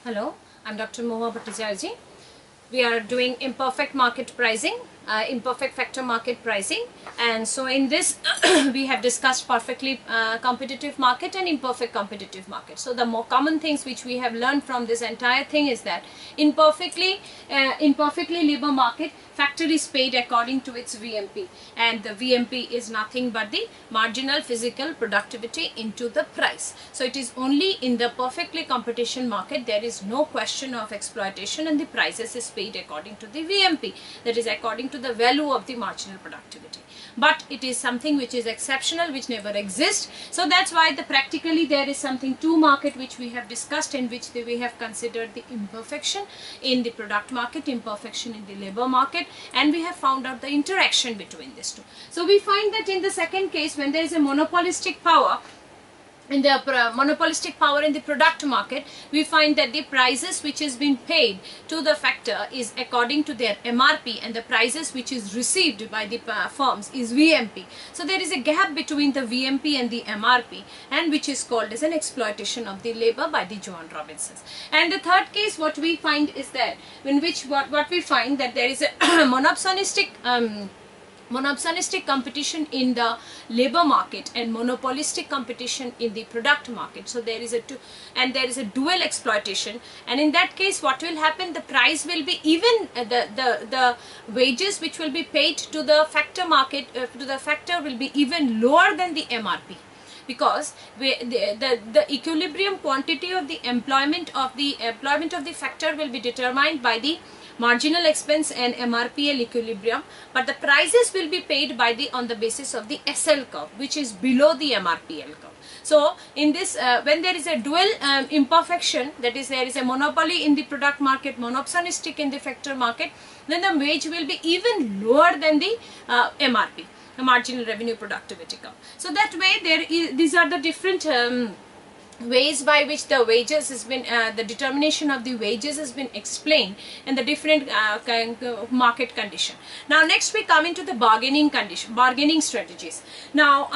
Hello, I'm Dr. Moha Bhattacharjee. We are doing imperfect market pricing, imperfect factor market pricing, and so in this we have discussed perfectly competitive market and imperfect competitive market. So the more common things which we have learned from this entire thing is that imperfectly labor market, factor is paid according to its VMP, and the VMP is nothing but the marginal physical productivity into the price. So it is only in the perfectly competition market there is no question of exploitation, and the prices is paid according to the VMP, that is according to the value of the marginal productivity. But it is something which is exceptional, which never exists. So that's why practically there is something two market which we have discussed, in which we have considered the imperfection in the product market, imperfection in the labor market, and we have found out the interaction between these two. So we find that in the second case, when there is a monopolistic power in the product market, we find that the prices which has been paid to the factor is according to their MRP, and the prices which is received by the firms is VMP. So there is a gap between the VMP and the MRP, and which is called as an exploitation of the labor by the Joan Robinsons. And the third case, what we find is that in which what we find that there is a monopolistic competition in the labor market and monopolistic competition in the product market. So there is a dual exploitation, and in that case what will happen, the price will be even, the wages which will be paid to the factor market, to the factor, will be even lower than the MRP, because the equilibrium quantity of the employment of the factor will be determined by the marginal expense and MRPL equilibrium, but the prices will be paid by on the basis of the SL curve, which is below the MRPL curve. So in this, when there is a dual imperfection, that is, there is a monopoly in the product market, monopsonistic in the factor market, then the wage will be even lower than the MRP, the marginal revenue productivity curve. So that way these are the different ways by which the wages has been, the determination of the wages has been explained, and the different market condition. Now next we come into the bargaining strategies. Now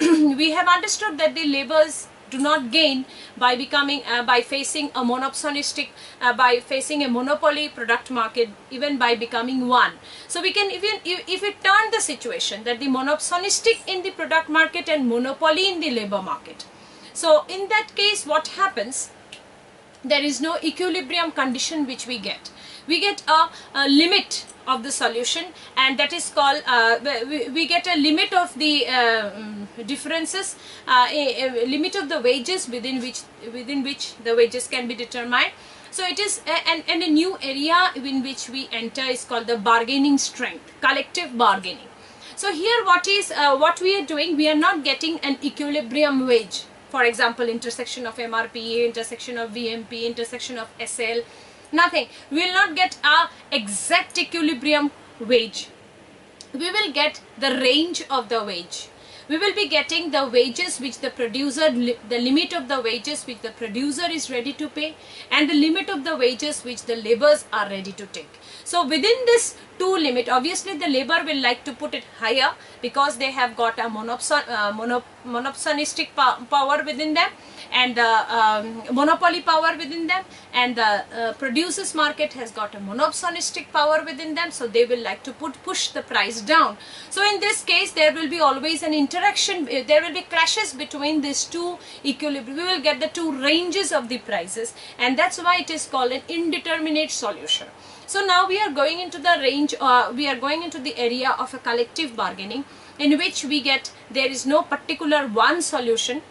we have understood that the laborers do not gain by becoming by facing a monopsonistic, by facing a monopoly product market, even by becoming one. So we can, even if we turn the situation, that the monopsonistic in the product market and monopoly in the labor market. So in that case what happens, there is no equilibrium condition which we get. We get a limit of the solution, and that is called, we get a limit of the differences, a limit of the wages within which the wages can be determined. So it is and a new area in which we enter is called the bargaining strength, collective bargaining. So here what we are doing, we are not getting an equilibrium wage. For example, intersection of MRP, intersection of VMP, intersection of SL, nothing. We will not get a exact equilibrium wage. We will get the range of the wage. We will be getting the wages which the producer, the limit of the wages which the producer is ready to pay, and the limit of the wages which the laborers are ready to take. So within this two limit, obviously the labor will like to put it higher, because they have got a monopsonistic power within them, and the monopoly power within them, and the producers market has got a monopsonistic power within them, so they will like to push the price down. So in this case there will be always an interaction, there will be clashes between these two equilibrium. We will get the two ranges of the prices, and that's why it is called an indeterminate solution. So now we are going into the range, we are going into the area of a collective bargaining, in which we get, there is no particular one solution,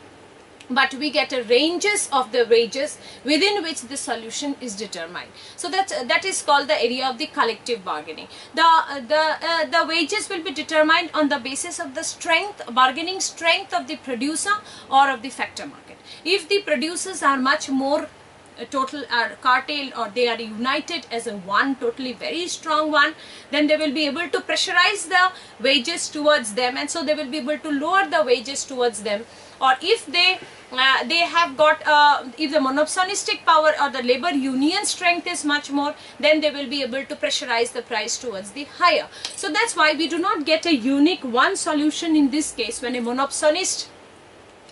but we get a ranges of the wages within which the solution is determined. So that is called the area of the collective bargaining. The wages will be determined on the basis of the bargaining strength of the producer or of the factor market. If the producers are much more total cartel, or they are united as a one, totally very strong one, then they will be able to pressurize the wages towards them, and so they will be able to lower the wages towards them. Or if they have got if the monopsonistic power or the labor union strength is much more, then they will be able to pressurize the price towards the higher. So that's why we do not get a unique one solution in this case when a monopsonist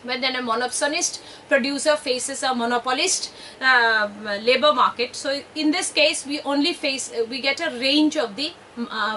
when then a monopsonist producer faces a monopolist labor market. So in this case we only we get a range of the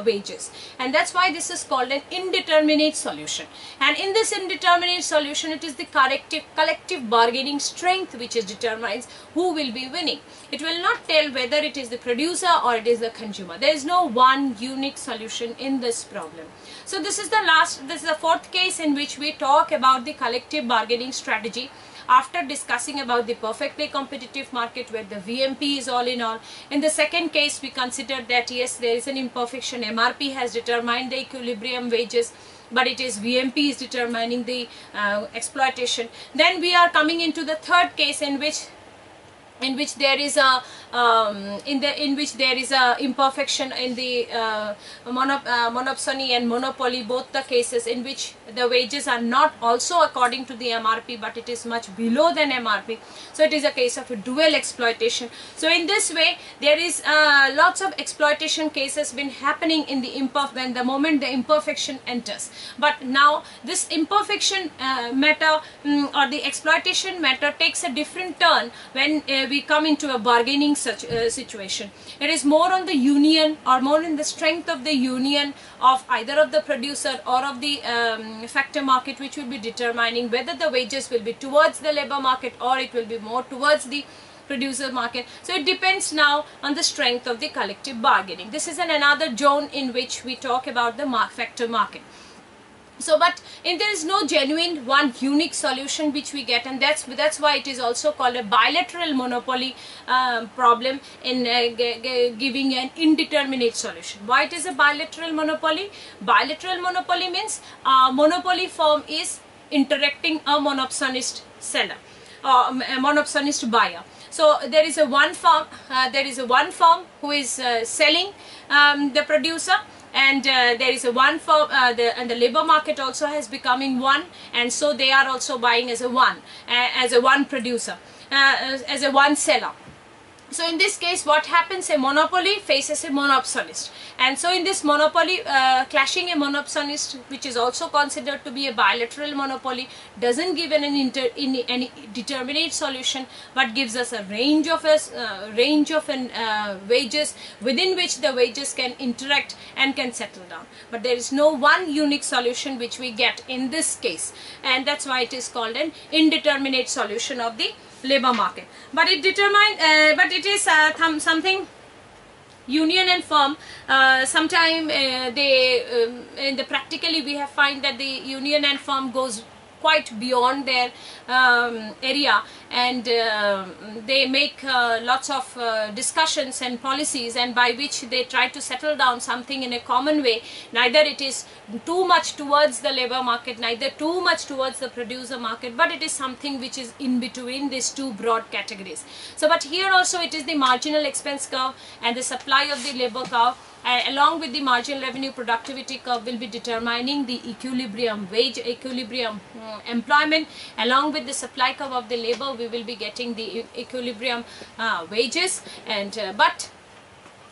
wages, and that's why this is called an indeterminate solution. And in this indeterminate solution, it is the collective bargaining strength which determines who will be winning. It will not tell whether it is the producer or it is the consumer. There is no one unique solution in this problem. So this is the fourth case in which we talk about the collective bargaining strategy. After discussing about the perfectly competitive market where the VMP is all in all, in the second case we considered that yes, there is an imperfection. MRP has determined the equilibrium wages, but it is VMP is determining the exploitation. Then we are coming into the third case in which there is a imperfection in the monopsony and monopoly, both the cases in which the wages are not also according to the MRP, but it is much below than MRP. So it is a case of a dual exploitation. So in this way there is lots of exploitation cases been happening in the when the moment the imperfection enters. But now this imperfection matter or the exploitation matter takes a different turn when we come into a bargaining situation. It is more on the union or more in the strength of the union of either of the producer or of the factor market, which will be determining whether the wages will be towards the labor market or it will be more towards the producer market. So it depends now on the strength of the collective bargaining. This is another zone in which we talk about the factor market. So, but there is no genuine one unique solution which we get, and that's why it is also called a bilateral monopoly problem in giving an indeterminate solution. Why it is a bilateral monopoly? Bilateral monopoly means monopoly firm is interacting a monopsonist seller or a monopsonist buyer. So there is a one firm who is selling the producer, and there is a one firm and the labor market also has becoming one, and so they are also buying as a one producer, as a one seller. So in this case what happens, a monopoly faces a monopsonist, and so in this monopoly clashing a monopsonist, which is also considered to be a bilateral monopoly, doesn't give any determinate solution, but gives us a range of wages within which the wages can interact and can settle down. But there is no one unique solution which we get in this case, and that's why it is called an indeterminate solution of the labor market. But it is something union and firm. Sometime practically we have find that the union and firm goes quite beyond their area, and they make lots of discussions and policies, and by which they try to settle down something in a common way. Neither it is too much towards the labor market, neither too much towards the producer market, but it is something which is in between these two broad categories. So but here also it is the marginal expense curve and the supply of the labor curve, along with the marginal revenue productivity curve, will be determining the equilibrium employment. Along with the supply curve of the labor, we will be getting the equilibrium wages, and but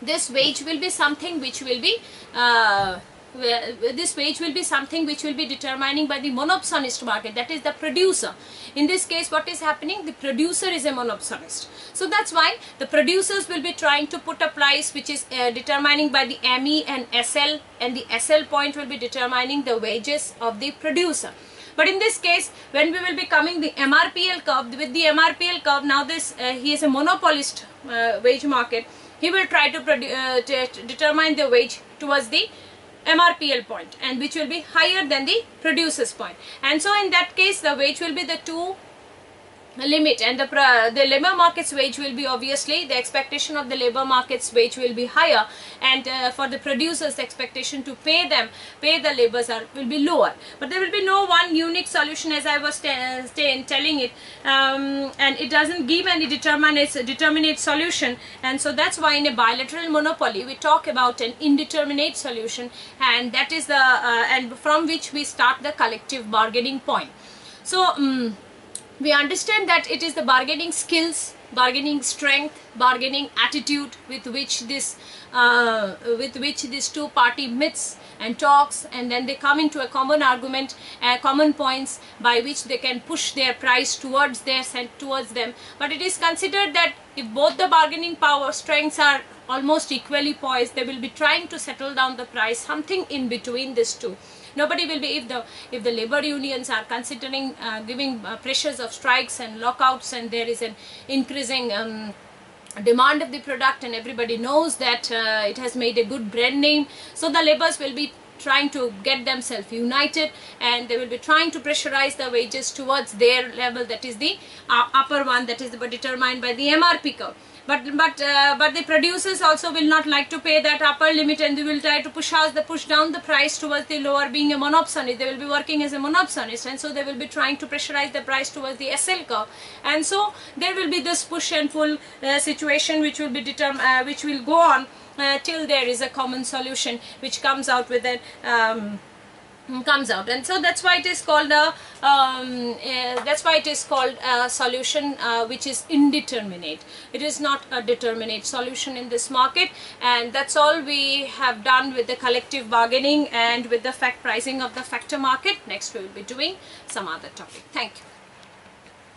this wage will be something which will be determining by the monopsonist market, that is the producer. In this case what is happening, the producer is a monopsonist. So that's why the producers will be trying to put a price which is determining by the ME and SL, and the SL point will be determining the wages of the producer. But in this case, when we will be coming the MRPL curve, with the MRPL curve, now this he is a monopolist wage market, he will try to determine the wage towards the MRPL point, and which will be higher than the producer's point. And so in that case the wage will be the two limit, and the labor market's wage will be, obviously the expectation of the labor market's wage will be higher, and for the producers the expectation to pay the laborers will be lower. But there will be no one unique solution, as I was telling it, and it doesn't give any determinate solution. And so that's why in a bilateral monopoly we talk about an indeterminate solution, and that is the and from which we start the collective bargaining point. So we understand that it is the bargaining skills bargaining strength, bargaining attitude with which these two party meets and talks, and then they come into a common argument, common points by which they can push their price towards them. But it is considered that if both the bargaining power strengths are almost equally poised, they will be trying to settle down the price, something in between these two. Nobody will be, if the labor unions are considering giving pressures of strikes and lockouts, and there is an increasing demand of the product, and everybody knows that it has made a good brand name, so the laborers will be trying to get themselves united, and they will be trying to pressurize the wages towards their level, that is the upper one, that is determined by the MRP curve. But the producers also will not like to pay that upper limit, and they will try to push down the price towards the lower. Being a monopsonist, they will be working as a monopsonist, and so they will be trying to pressurize the price towards the SL curve, and so there will be this push and pull situation which will be which will go on till there is a common solution which comes out with an and so that's why it is called a solution which is indeterminate. It is not a determinate solution in this market. And that's all we have done with the collective bargaining and with the fact pricing of the factor market. Next we will be doing some other topic. Thank you.